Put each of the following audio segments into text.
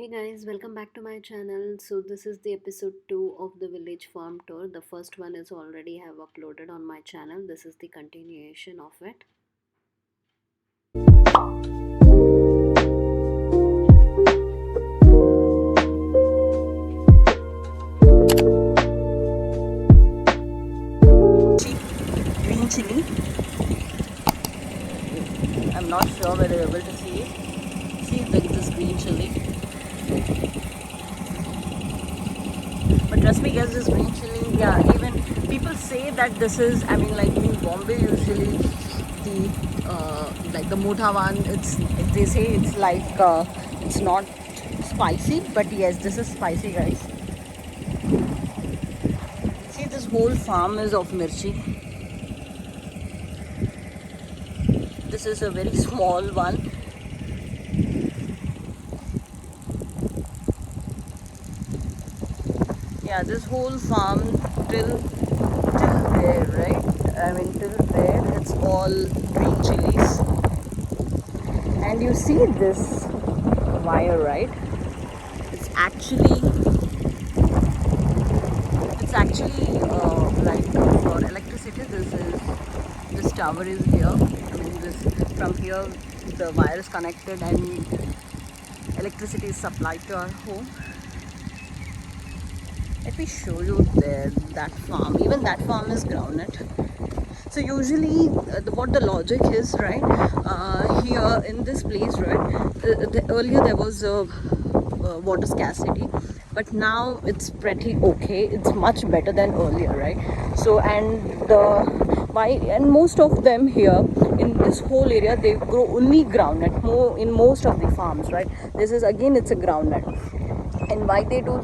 Hey guys, welcome back to my channel. So this is the episode 2 of the village farm tour. The first one is already have uploaded on my channel. This is the continuation of it. Green chili. I'm not sure whether you're able to see it. See, like this green chili. But trust me, guys, this green chili, yeah, even people say that this is, I mean, like in Bombay, usually like the motha one, they say it's like, it's not spicy, but yes, this is spicy, guys. See, this whole farm is of mirchi. This is a very small one. Yeah, this whole farm till there, right? I mean, till there, it's all green chilies. And you see this wire, right? It's actually, for electricity. This tower is here. I mean, this from here the wire is connected and electricity is supplied to our home. Let me show you there, that farm. Even that farm is groundnut. So usually what the logic is, right, here in this place, right, earlier there was water scarcity, but now it's pretty okay. It's much better than earlier, right? So and most of them here in this whole area, they grow only groundnut in most of the farms, right? This is again, it's a groundnut. And why they do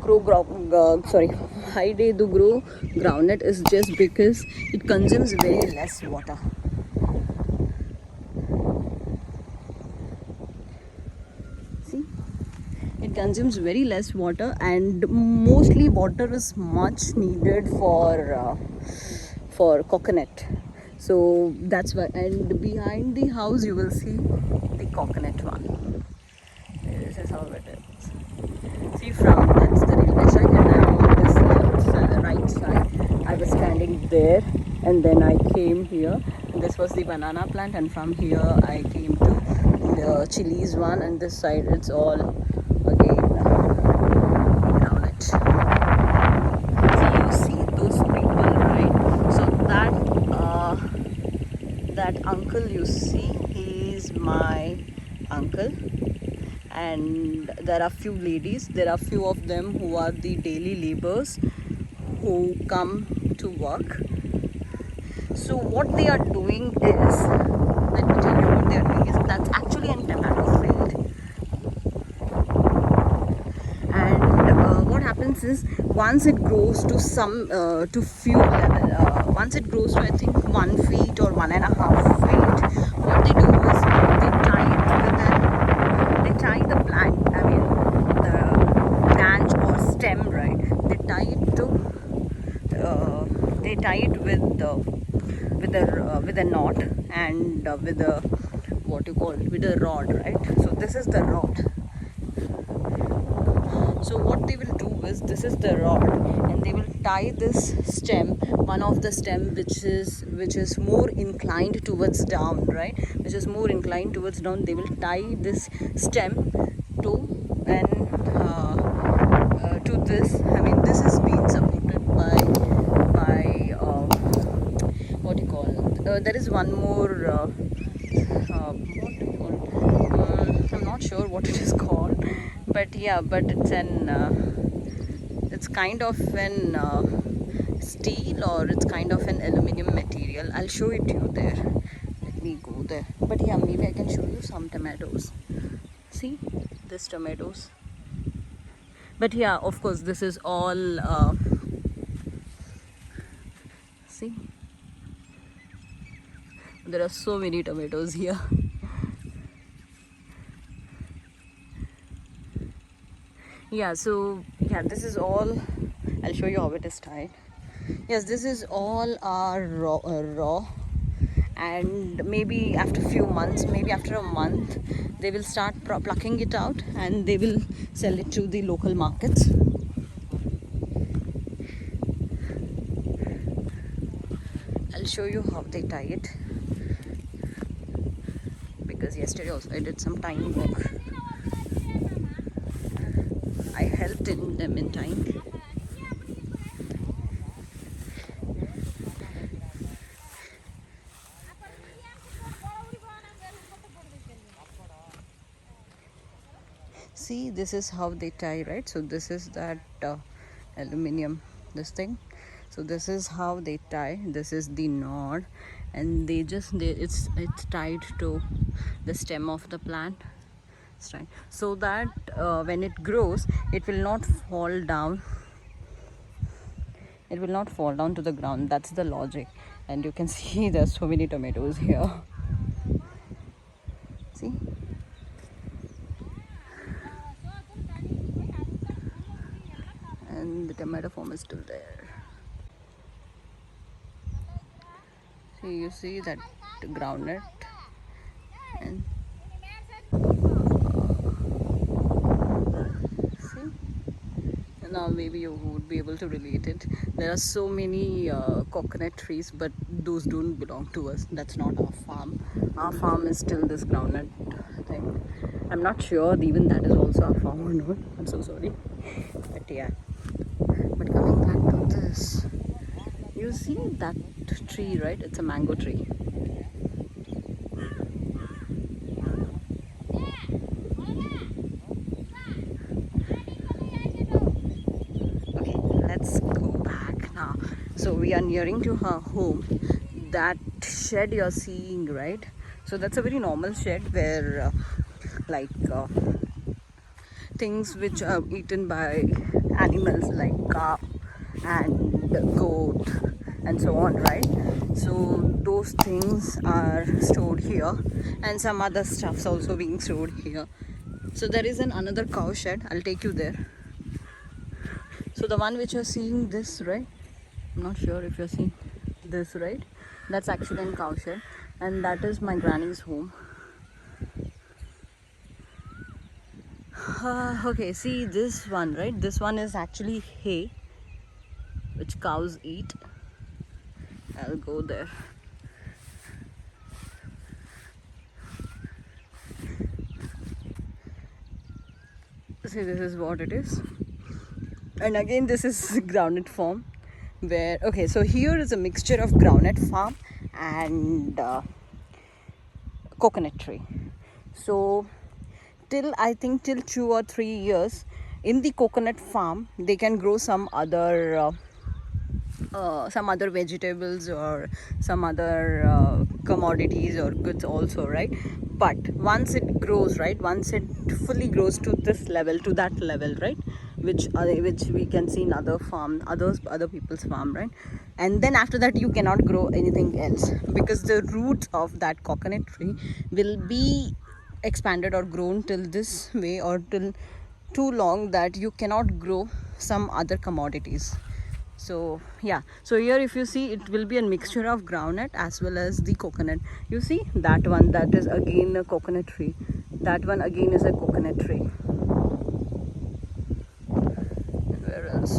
why they do grow groundnut is just because it consumes very less water. See, it consumes very less water, and mostly water is much needed for coconut. So that's why. And behind the house you will see the coconut one. This is how it is. See, from that's the railway track, and I'm on this right side. I was standing there, and then I came here. And this was the banana plant, and from here I came to the chilies one, and this side it's all again groundnut. See, you see those people, right? So that uncle you see, he's my uncle. And there are few ladies, there are few of them who are the daily laborers who come to work. So what they are doing is, let me tell you what they are doing is, that's actually a tomato field. And what happens is, once it grows to to few level, once it grows to I think 1 feet or 1.5 feet, what they do is they tie the plant, I mean the branch or stem, right? They tie it with a knot, and with a, what you call it, with a rod, right? So this is the rod. So what they will do is, this is the rod, and they will tie this stem, one of the stem which is more inclined towards down, right? Which is more inclined towards down. They will tie this stem to to this. I mean, this is being supported by what do you call it? There is one more. What do you call it? I'm not sure what it is called, but yeah, but it's kind of an steel, or it's kind of an aluminum material. I'll show it to you there. Let me go there. But yeah, maybe I can show you some tomatoes. See, this tomatoes. But yeah, of course, this is all see, there are so many tomatoes here. Yeah, so yeah, this is all, I'll show you how it is tied. Yes, this is all our raw, and maybe after few months, maybe after a month, they will start plucking it out and they will sell it to the local markets. I'll show you how they tie it, because yesterday also I did some tying work. I helped in them in tying. See, this is how they tie, right? So this is that aluminium, this thing. So this is how they tie. This is the knot, and it's tied to the stem of the plant. It's tied so that when it grows, it will not fall down. It will not fall down to the ground. That's the logic. And you can see there's so many tomatoes here. See? And the tomato farm is still there. So you see that groundnut, and see, and now maybe you would be able to relate it. There are so many coconut trees, but those don't belong to us. That's not our farm. Our farm is still this groundnut thing. I'm not sure even that is also our farm or not. I'm so sorry. But yeah. But coming back to this, you see that tree, right? It's a mango tree. Okay, let's go back now. So we are nearing to her home. That shed you're seeing, right? So that's a very normal shed where like things which are eaten by animals like cow and goat and so on, right? So those things are stored here, and some other stuff's also being stored here. So there is another cow shed. I'll take you there. So the one which you're seeing, this, right? I'm not sure if you're seeing this, right? That's actually a cow shed, and that is my granny's home. Okay, see this one, right? This one is actually hay which cows eat. I'll go there. See, this is what it is. And again, this is groundnut farm, where, okay, so here is a mixture of groundnut farm and coconut tree. So I think till 2 or 3 years in the coconut farm, they can grow some other vegetables or some other commodities or goods also, right? But once it grows, right, once it fully grows to this level, to that level, right, which we can see in other people's farm, right? And then after that you cannot grow anything else, because the roots of that coconut tree will be expanded or grown till this way, or till too long that you cannot grow some other commodities. So yeah, so here if you see, it will be a mixture of groundnut as well as the coconut. You see that one, that is again a coconut tree. That one again is a coconut tree. And where else?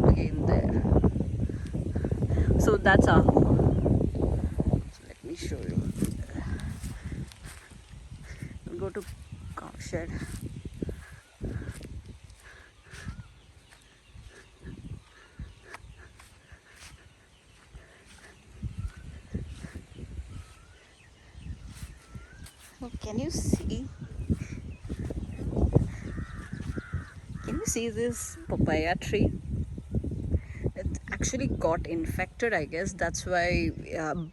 Again there. So that's our home. So let me show you. We'll go to cow shed. Can you see? Can you see this papaya tree? It actually got infected, I guess. That's why.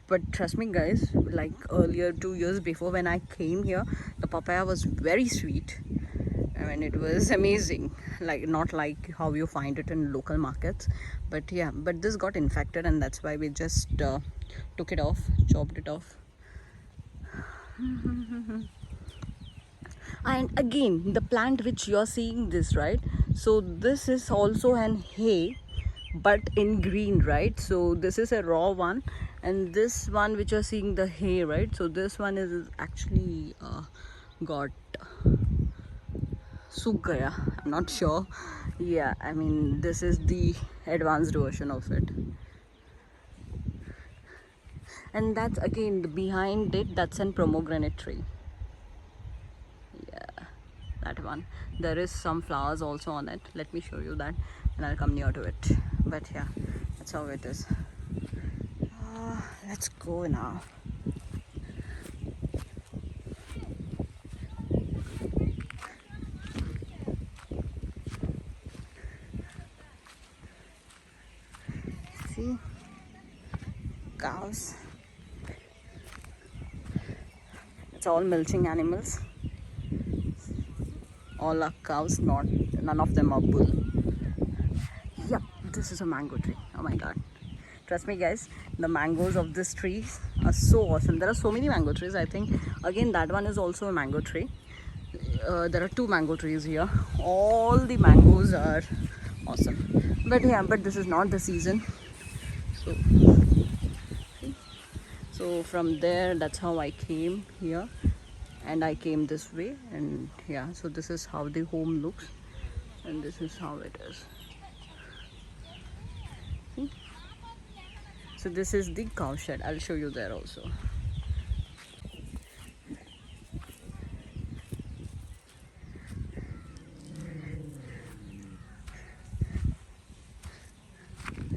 But trust me, guys. Like earlier, 2 years before, when I came here, the papaya was very sweet. I mean, it was amazing. Like, not like how you find it in local markets, but yeah. But this got infected, and that's why we just took it off, chopped it off. And again, the plant which you're seeing this, right? So this is also an hay, but in green, right? So this is a raw one, And this one which you're seeing the hay, right? So this one is actually got सूख gaya. I'm not sure. Yeah, I mean this is the advanced version of it. And that's again behind it, that's an pomegranate tree. Yeah, that one. There is some flowers also on it. Let me show you that and I'll come near to it. But yeah, that's how it is. Let's go now. See, cows. It's all milching animals. All are cows, not none of them are bull. Yep, this is a mango tree. Oh my god. Trust me guys, the mangoes of this tree are so awesome. There are so many mango trees. I think again that one is also a mango tree. There are 2 mango trees here. All the mangoes are awesome. But yeah, but this is not the season. So, so from there, that's how I came here. And I came this way. And yeah, so this is how the home looks. And this is how it is. See? So this is the cow shed. I'll show you there also.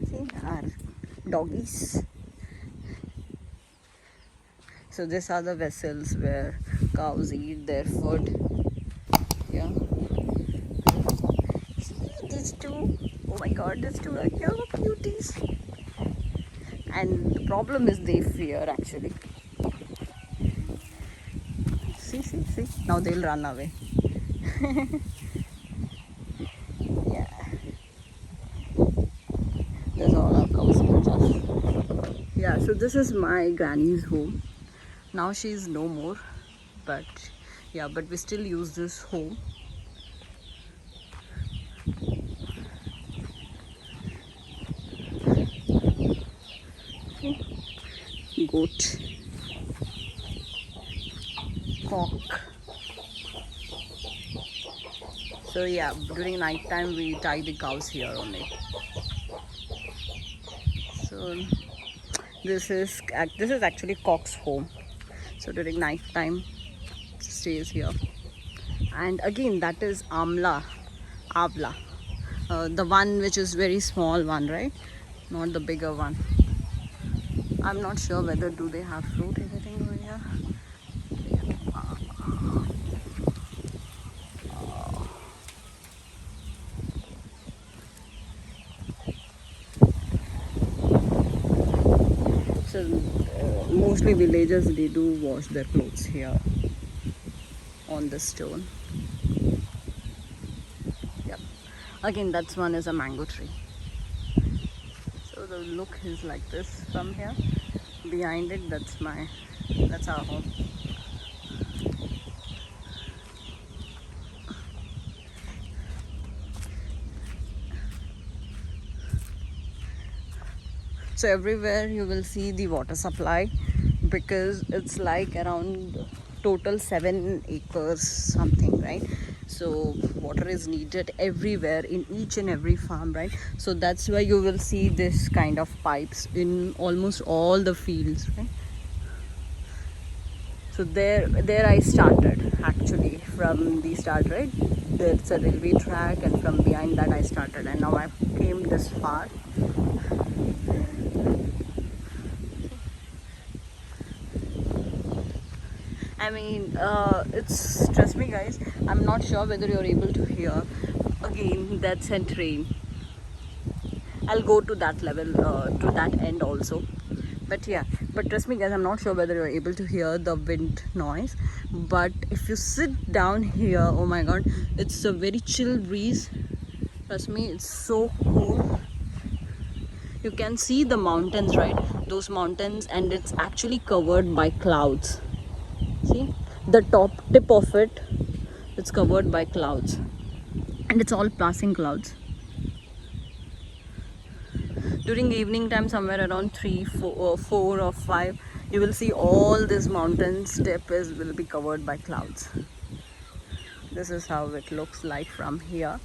See, our doggies. So these are the vessels where cows eat their food. Yeah. See these two. Oh my god, these two are here, cuties. And the problem is they fear actually. See. Now they'll run away. Yeah. There's all our cows. Yeah, so this is my granny's home. Now she's no more. But yeah, but we still use this home. Goat. Cock. So yeah, during night time we tie the cows here only. So this is actually cock's home. So during night time stays here. And again that is avla, the one which is very small one, right? Not the bigger one. I'm not sure whether do they have fruit anything over here. So mostly villagers, they do wash their clothes here on the stone. Yep. Again, that's one is a mango tree. So the look is like this from here. Behind it, that's our home. So everywhere you will see the water supply, because it's like around total 7 acres something, right? So water is needed everywhere in each and every farm, right? So that's why you will see this kind of pipes in almost all the fields, right? So there I started actually from the start, right? There's a railway track, and from behind that I started, and now I came this far. I mean, it's, trust me guys, I'm not sure whether you're able to hear. Again, that's a train. I'll go to that level, to that end also. But yeah, but trust me guys, I'm not sure whether you're able to hear the wind noise. But if you sit down here, oh my god, it's a very chill breeze. Trust me, it's so cool. You can see the mountains, right? Those mountains, and it's actually covered by clouds. See, the top tip of it, it's covered by clouds, and it's all passing clouds. During evening time, somewhere around 3, 4 or 5, you will see all this mountain steppe will be covered by clouds. This is how it looks like from here.